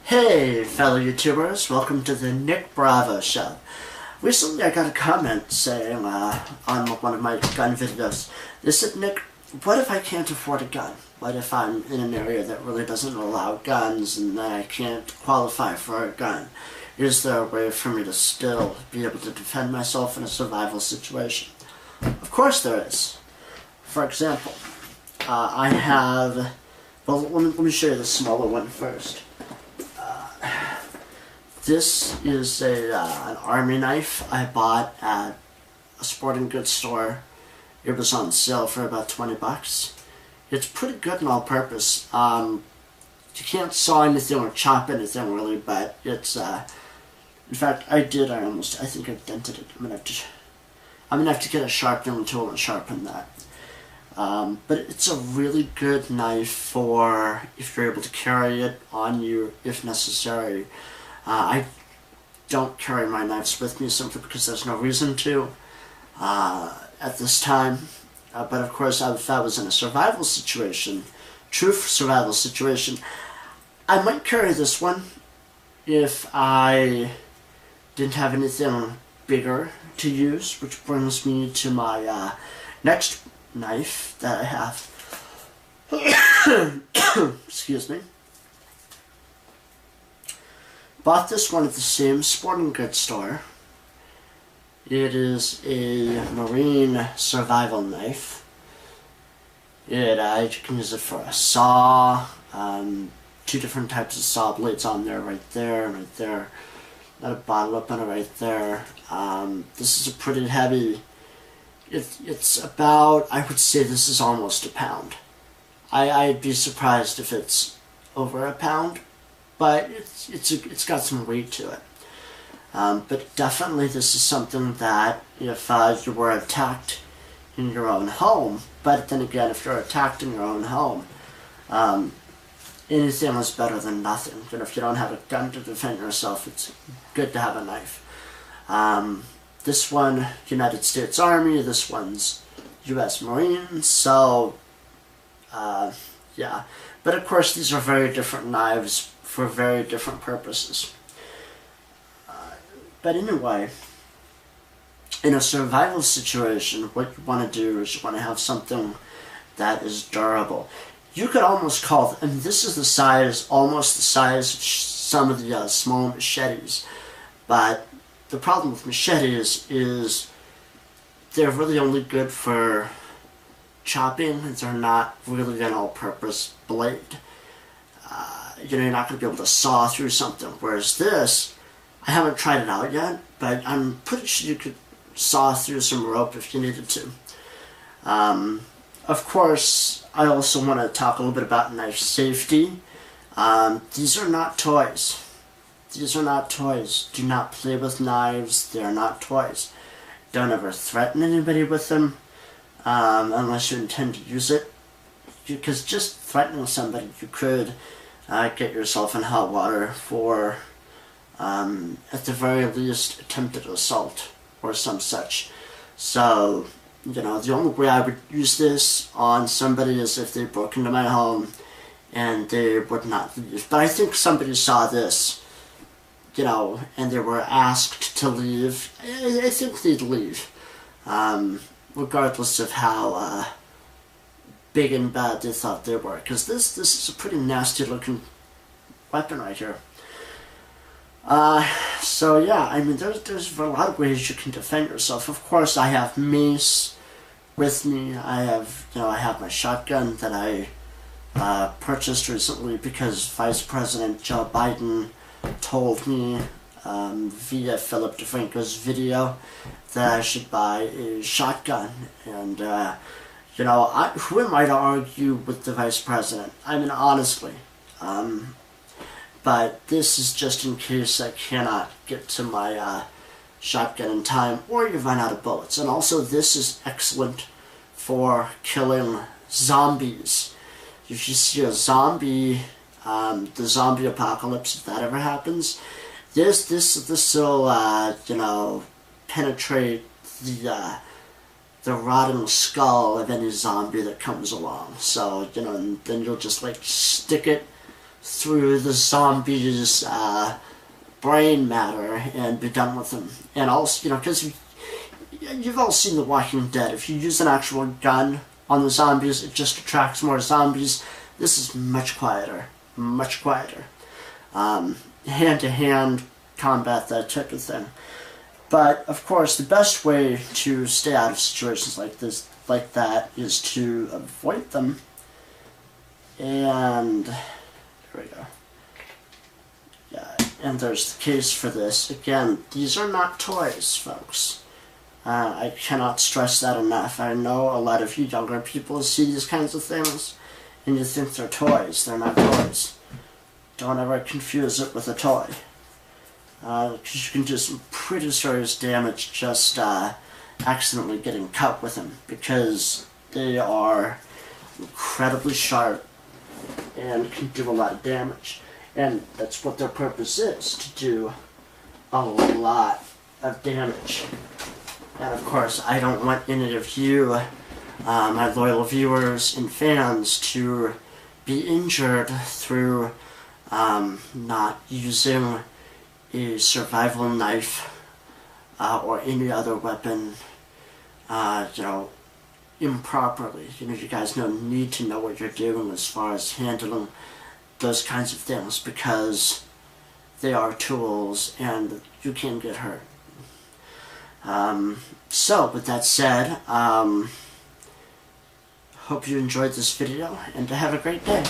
Hey, fellow YouTubers, welcome to the Nick Bravo Show. Recently I got a comment saying on one of my gun videos, they said, Nick, what if I can't afford a gun? What if I'm in an area that really doesn't allow guns and I can't qualify for a gun? Is there a way for me to still be able to defend myself in a survival situation? Of course there is. For example, I have, well, let me show you the smaller one first. This is an army knife I bought at a sporting goods store. It was on sale for about 20 bucks. It's pretty good and all purpose. You can't saw anything or chop anything really, but it's, in fact, I think I dented it. I'm gonna have to get a sharpening tool and sharpen that. But it's a really good knife for if you're able to carry it on you if necessary. I don't carry my knives with me simply because there's no reason to at this time. But of course, if I was in a survival situation, true survival situation, I might carry this one if I didn't have anything bigger to use, which brings me to my next knife that I have. Excuse me. Bought this one at the same sporting goods store. It is a marine survival knife. You can use it for a saw, two different types of saw blades on there, right there, got a bottle opener right there. This is a pretty heavy, it's about, I would say this is almost a pound. I'd be surprised if it's over a pound, but it's got some weight to it. But definitely this is something that if you were attacked in your own home, but then again, if you're attacked in your own home, anything is better than nothing. But if you don't have a gun to defend yourself, it's good to have a knife. This one, United States Army, this one's U.S. Marines, so yeah. But of course these are very different knives for very different purposes. But anyway, in a survival situation, what you want to do is you want to have something that is durable. You could almost call, and this is the size, almost the size of some of the small machetes, but the problem with machetes is they're really only good for chopping, and they're not really an all-purpose blade. You're not going to be able to saw through something, whereas this, I haven't tried it out yet, but I'm pretty sure you could saw through some rope if you needed to. Of course, I also want to talk a little bit about knife safety. These are not toys. These are not toys. Do not play with knives. They are not toys. Don't ever threaten anybody with them unless you intend to use it. Because just threatening somebody, you could get yourself in hot water for, at the very least, attempted assault or some such. So, the only way I would use this on somebody is if they broke into my home and they would not leave. But I think somebody saw this, and they were asked to leave. I think they'd leave, regardless of how big and bad they thought they were. Because this is a pretty nasty looking weapon right here. So yeah, I mean, there's a lot of ways you can defend yourself. Of course, I have mace with me. I have my shotgun that I purchased recently because Vice President Joe Biden told me via Philip DeFranco's video that I should buy a shotgun. And who am I to argue with the Vice President? I mean, honestly. But this is just in case I cannot get to my shotgun in time, or you run out of bullets. And also, this is excellent for killing zombies. If you see a zombie, the zombie apocalypse, if that ever happens, this will penetrate the rotting skull of any zombie that comes along. So and then you'll just stick it through the zombies' brain matter and be done with them. And also, because you've all seen The Walking Dead. If you use an actual gun on the zombies, it just attracts more zombies. This is much quieter. Much quieter. Hand-to-hand combat, that type of thing. But, of course, the best way to stay out of situations like that, is to avoid them. And here we go. Yeah, and there's the case for this. Again, these are not toys, folks. I cannot stress that enough. I know a lot of you younger people see these kinds of things, and you think they're toys. They're not toys. Don't ever confuse it with a toy. Because you can do some pretty serious damage just accidentally getting cut with them, because they are incredibly sharp and can do a lot of damage. And that's what their purpose is, to do a lot of damage. And of course, I don't want any of you, my loyal viewers and fans, to be injured through not using a survival knife or any other weapon, improperly. You guys need to know what you're doing as far as handling those kinds of things, because they are tools and you can get hurt. So, with that said, hope you enjoyed this video, and have a great day.